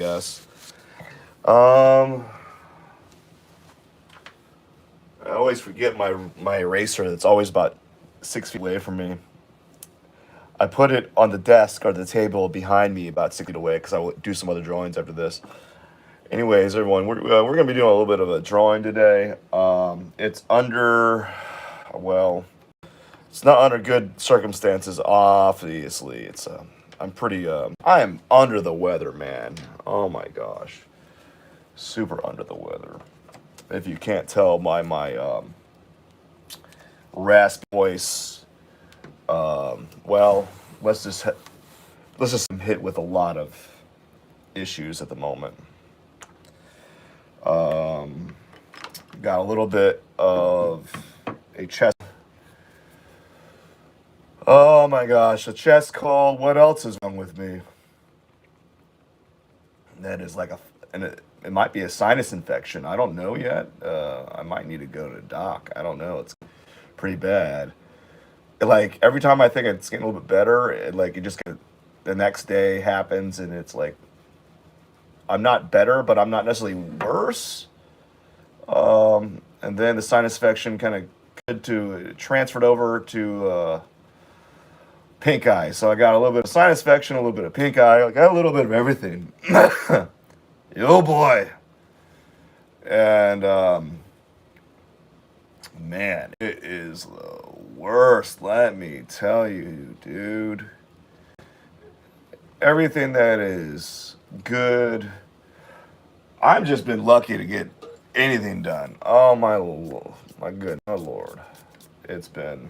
Yes. Um, I always forget my eraser that's always about 6 feet away from me. I put it on the desk or the table behind me about 6 feet away because I will do some other drawings after this. Anyways, everyone, we're gonna be doing a little bit of a drawing today. It's under, well, it's not under good circumstances. Obviously, I am under the weather, man. Oh my gosh, super under the weather. If you can't tell by my raspy voice, well, let's just let's just hit with a lot of issues at the moment. Um, got a little bit of a chest. Oh my gosh, a chest cold. What else is wrong with me? That is like and it might be a sinus infection. I don't know yet. I might need to go to the doc. I don't know. It's pretty bad. Like every time I think it's getting a little bit better, it just the next day happens, and it's like I'm not better, but I'm not necessarily worse. And then the sinus infection kind of to transferred over to pink eye. So I got a little bit of sinus infection, a little bit of pink eye. I got a little bit of everything. Oh boy. And man, it is the worst. Let me tell you, dude. Everything that is good, I've just been lucky to get anything done. Oh my good, my lord, it's been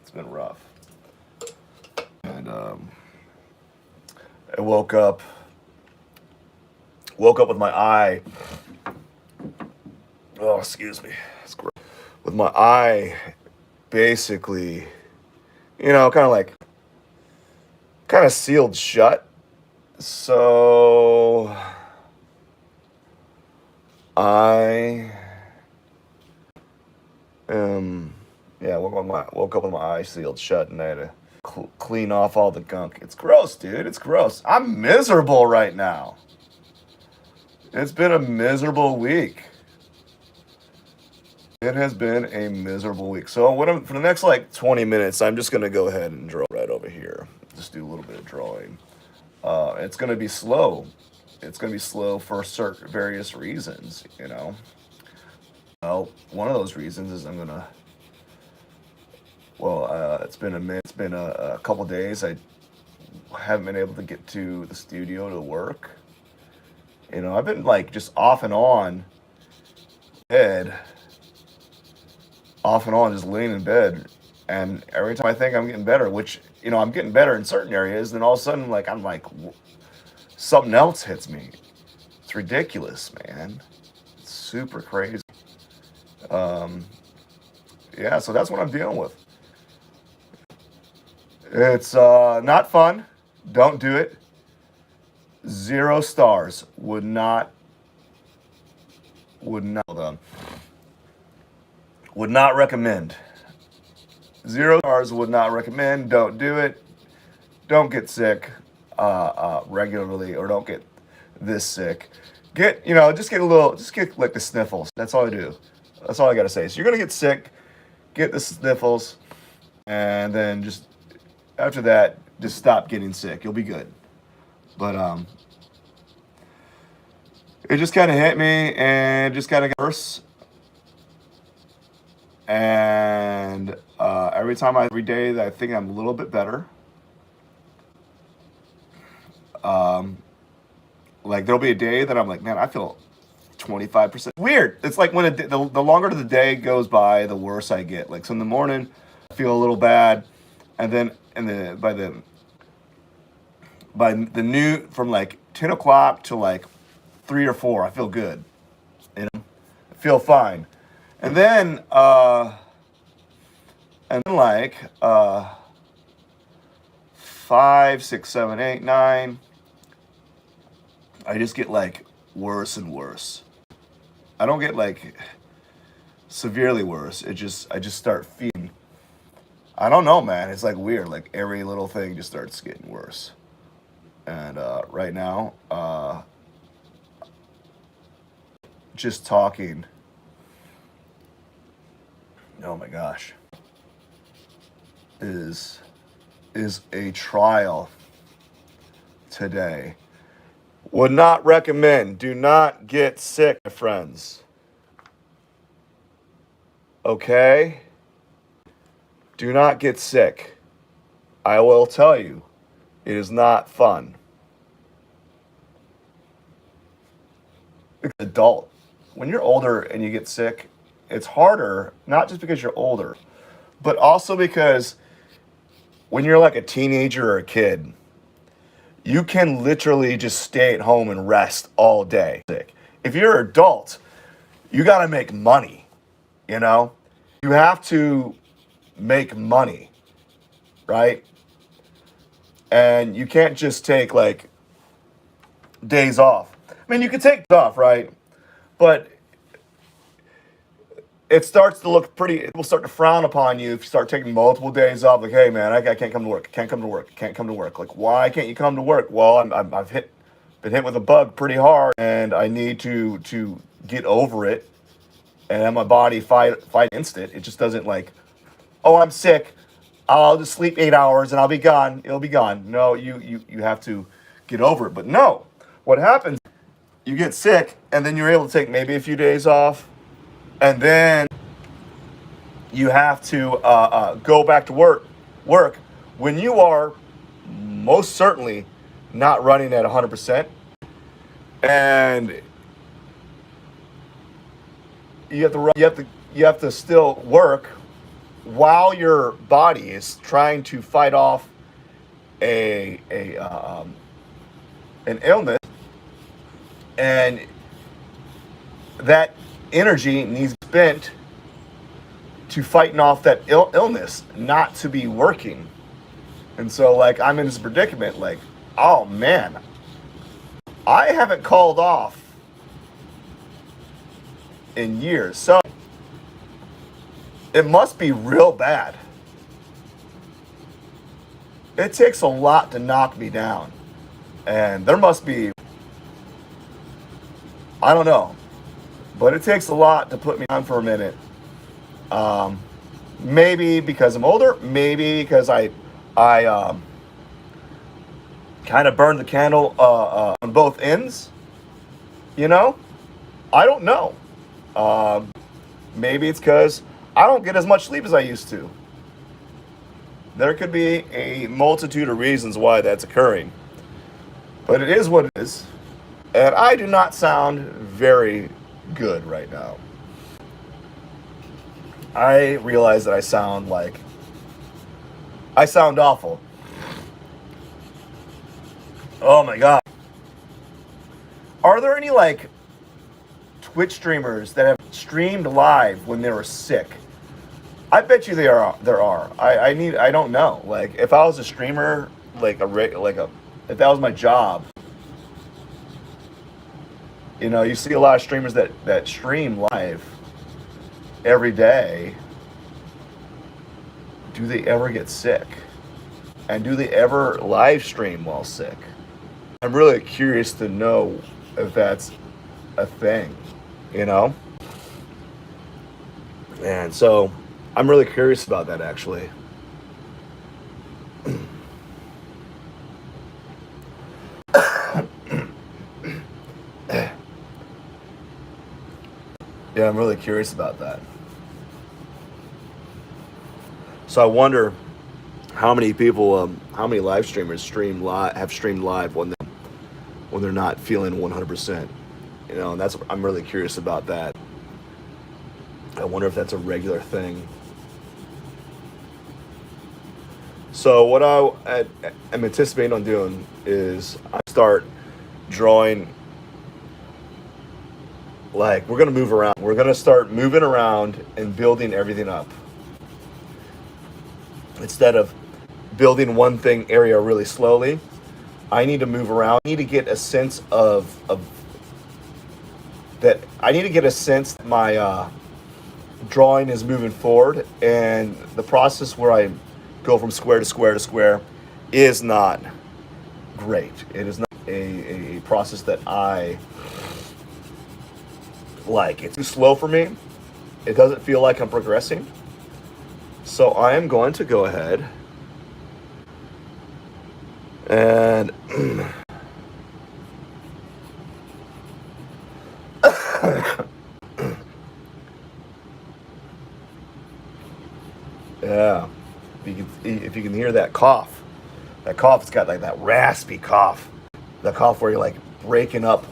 it's been rough. And I woke up with my eye. Oh, excuse me. It's gross. With my eye, basically, kind of sealed shut. So I yeah, woke up with my eye sealed shut, and I had to clean off all the gunk. It's gross, dude. It's gross. I'm miserable right now. It's been a miserable week. It has been a miserable week. So for the next like 20 minutes, I'm just gonna go ahead and draw right over here. Just do a little bit of drawing. It's gonna be slow. It's gonna be slow for certain various reasons. Well, one of those reasons is it's been a couple days. I haven't been able to get to the studio to work. I've been like just bed, off and on, just laying in bed. And every time I think I'm getting better, which, I'm getting better in certain areas, then all of a sudden, something else hits me. It's ridiculous, man. It's super crazy. Um, yeah, so that's what I'm dealing with. It's not fun. Don't do it. 0 stars. Hold on. Would not recommend. 0 stars, would not recommend. Don't do it. Don't get sick regularly, or don't get this sick. Just get like the sniffles. That's all I do. That's all I gotta say. So you're gonna get sick, get the sniffles, and then just after that, just stop getting sick. You'll be good. But it just kind of hit me, and just kind of got worse. And every day that I think I'm a little bit better. Um, like there'll be a day that I'm like, man, I feel 25%. Weird. It's like when the longer the day goes by, the worse I get. Like so in the morning, I feel a little bad, and then by the new from like 10 o'clock to like 3 or 4, I feel good. I feel fine, and then like 5, 6, 7, 8, 9, I just get like worse and worse. I don't get like severely worse. I just start feeling. I don't know, man. It's like weird. Like every little thing just starts getting worse. And right now, just talking. Oh my gosh. Is a trial today. Would not recommend. Do not get sick, my friends. Okay? Do not get sick. I will tell you, it is not fun. Adult. When you're older and you get sick, it's harder, not just because you're older, but also because when you're like a teenager or a kid, you can literally just stay at home and rest all day. If you're an adult, you got to make money, you know? You have to make money, right? And you can't just take like days off. I mean, you can take off, right? But it starts to look pretty, it will start to frown upon you if you start taking multiple days off. Like, hey man, I can't come to work, can't come to work, can't come to work. Like, why can't you come to work? Well, I've been hit with a bug pretty hard, and I need to get over it, and my body fight against it. It just doesn't like, oh, I'm sick, I'll just sleep 8 hours and I'll be gone. It'll be gone. No, you have to get over it. But no, what happens? You get sick, and then you're able to take maybe a few days off. And then you have to go back to work when you are most certainly not running at 100%, and you have to still work while your body is trying to fight off an illness, and that energy needs spent to fighting off that illness, not to be working. And so like I'm in this predicament, like, oh man, I haven't called off in years, so it must be real bad. It takes a lot to knock me down, and there must be, I don't know, but it takes a lot to put me on for a minute. Maybe because I'm older, maybe because I kind of burned the candle on both ends, you know? I don't know. Maybe it's because I don't get as much sleep as I used to. There could be a multitude of reasons why that's occurring. But it is what it is. And I do not sound very good right now. I realize that I sound awful. Oh my god. Are there any like Twitch streamers that have streamed live when they were sick? I bet you there are. I don't know. Like if I was a streamer, if that was my job. You know, you see a lot of streamers that stream live every day. Do they ever get sick? And do they ever live stream while sick? I'm really curious to know if that's a thing, you know? And so I'm really curious about that, actually. Yeah, I'm really curious about that. So I wonder how many people, how many live streamers have streamed live when they're not feeling 100%. You know, and I'm really curious about that. I wonder if that's a regular thing. So what I am anticipating on doing is I start drawing. Like, we're going to move around. We're going to start moving around and building everything up. Instead of building one area really slowly, I need to move around. I need to get a sense of that. I need to get a sense that my drawing is moving forward, and the process where I go from square to square to square is not great. It is not a process that I like it's too slow for me. It doesn't feel like I'm progressing. So I am going to go ahead and yeah, if you can hear that cough's got like that raspy cough, the cough where you're like breaking up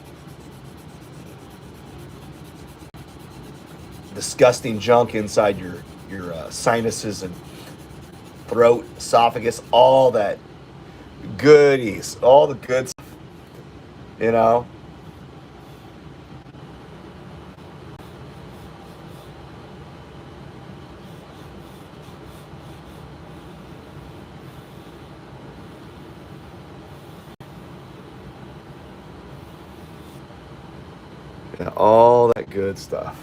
disgusting junk inside your sinuses and throat, esophagus, all that goodies, all the good stuff, you know. Yeah, all that good stuff.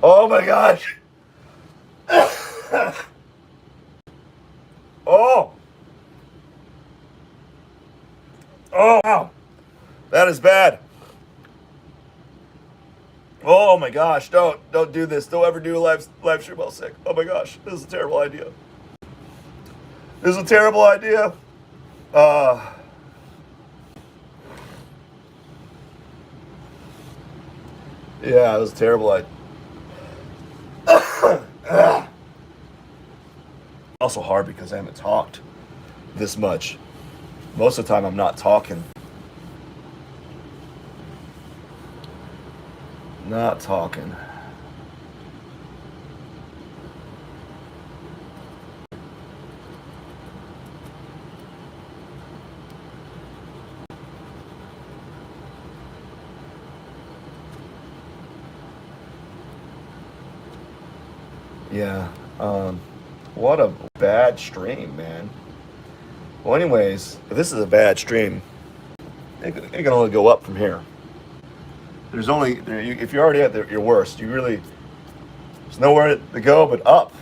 Oh my gosh. Oh, oh wow, that is bad. Oh my gosh, don't do this. Don't ever do a live stream while sick. Oh my gosh, this is a terrible idea. This is a terrible idea. Uh, yeah, it was a terrible idea. Also hard because I haven't talked this much. Most of the time, I'm not talking. Not talking. Yeah. What a bad stream, man. Well, anyways, if this is a bad stream, it can only go up from here. There's only if you're already at your worst, there's nowhere to go but up.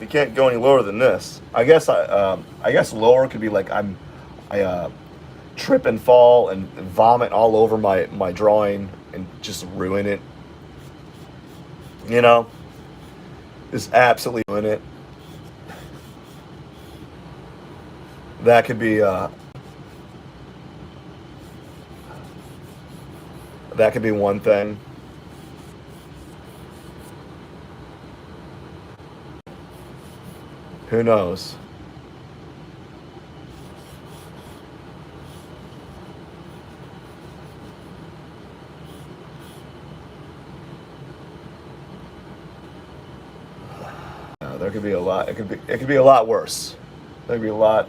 You can't go any lower than this. I guess lower could be like I trip and fall and vomit all over my drawing and just ruin it. You know, just absolutely ruin it. That could be one thing. Who knows? There could be a lot. It could be a lot worse. There could be a lot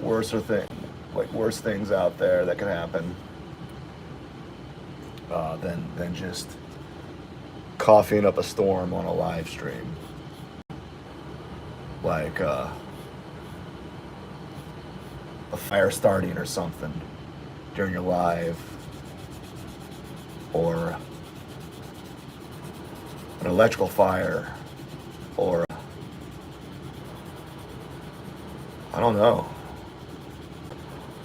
worse things out there that could happen than just coughing up a storm on a live stream. Like a fire starting or something during your live, or an electrical fire, or I don't know.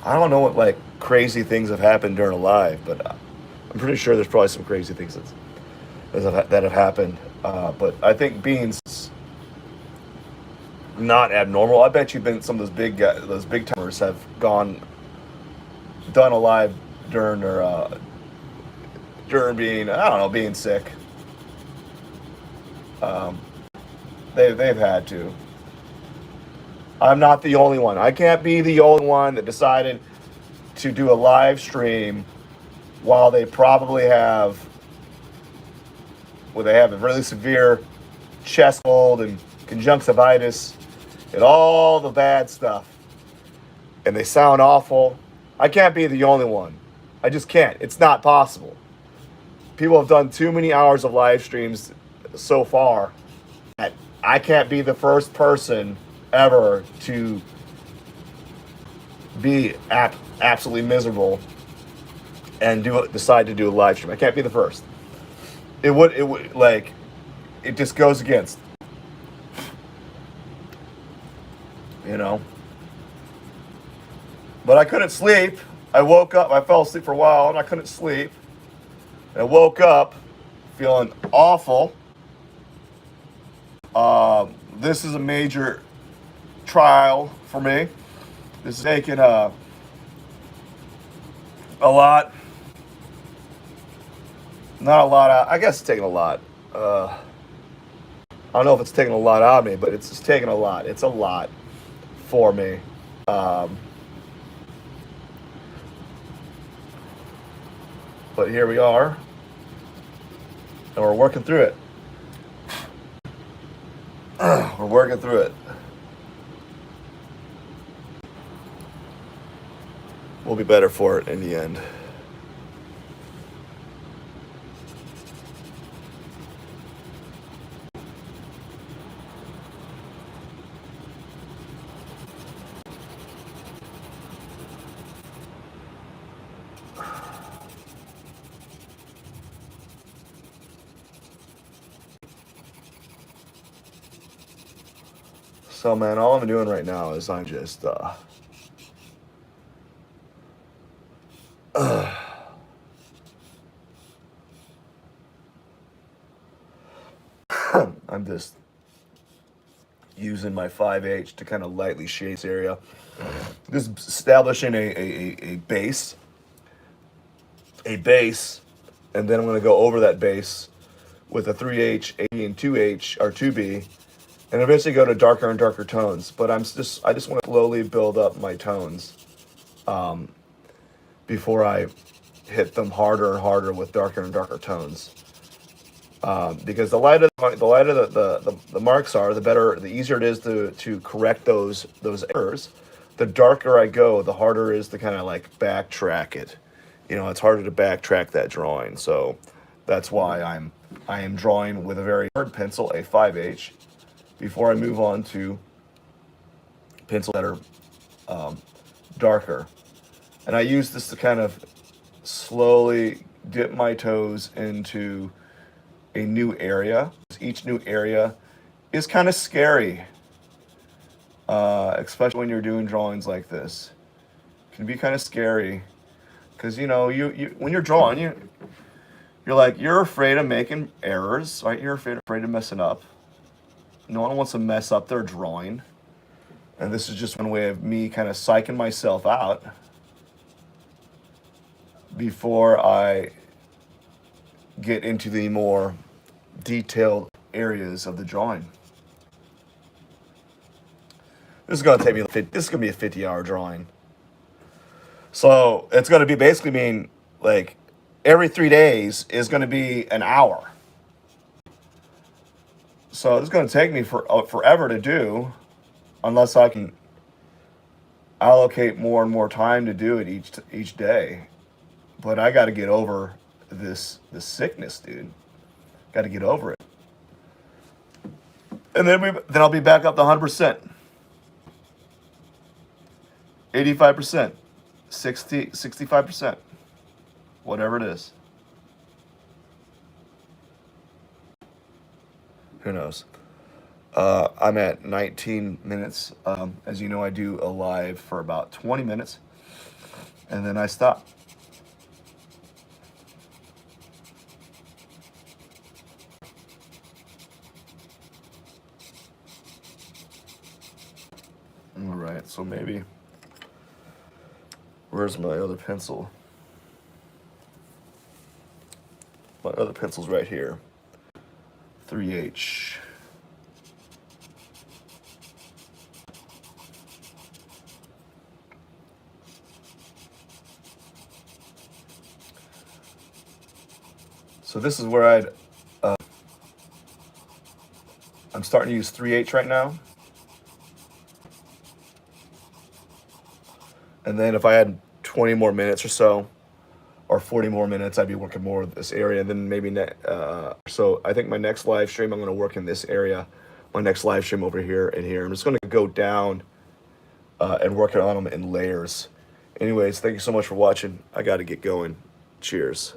I don't know what like crazy things have happened during a live, but I'm pretty sure there's probably some crazy things that have happened. But I think being not abnormal. I bet some of those big timers have done a live during being I don't know being sick. Um, they've had to. I'm not the only one. I can't be the only one that decided to do a live stream while they have a really severe chest cold and conjunctivitis and all the bad stuff. And they sound awful. I can't be the only one. I just can't. It's not possible. People have done too many hours of live streams so far that I can't be the first person ever to be absolutely miserable and decide to do a live stream. I can't be the first. It would like it just goes against, you know. But I couldn't sleep. I woke up. I fell asleep for a while, and I couldn't sleep. I woke up feeling awful. This is a major trial for me. This is taking a lot. Not a lot out. I guess it's taking a lot. I don't know if it's taking a lot out of me, but it's just taking a lot. It's a lot for me. Um, but here we are, and we're working through it. We're working through it. We'll be better for it in the end. So, man, all I'm doing right now is I'm just I'm just using my 5H to kind of lightly shade this area. Just establishing a base, and then I'm going to go over that base with a 3H, A, and 2H, or 2B, and eventually go to darker and darker tones. But I just want to slowly build up my tones before I hit them harder and harder with darker and darker tones. Because the lighter the marks are, the easier it is to correct those errors. The darker I go, the harder it is to kind of like backtrack it. You know, it's harder to backtrack that drawing. So that's why I am drawing with a very hard pencil, a 5H, before I move on to pencils that are darker. And I use this to kind of slowly dip my toes into a new area. Each new area is kind of scary, especially when you're doing drawings like this. It can be kind of scary because you when you're drawing, you're afraid of making errors, right? You're afraid of messing up. No one wants to mess up their drawing, and this is just one way of me kind of psyching myself out before I get into the more detailed areas of the drawing. This is going to take me. This is going to be a 50-hour drawing. So it's going to be basically mean like every 3 days is going to be an hour. So it's going to take me forever to do, unless I can allocate more and more time to do it each day. But I got to get over this sickness, dude. Got to get over it, and then I'll be back up to 100%, 85%, 65%, whatever it is. Who knows? I'm at 19 minutes. As you know, I do a live for about 20 minutes, and then I stop. All right, so maybe, where's my other pencil? My other pencil's right here. 3H. So this is where I'm starting to use 3H right now. And then if I had 20 more minutes or so, or 40 more minutes, I'd be working more of this area. And then maybe so I think my next live stream, I'm going to work in this area. My next live stream over here and here. I'm just going to go down and work on them in layers. Anyways, thank you so much for watching. I got to get going. Cheers.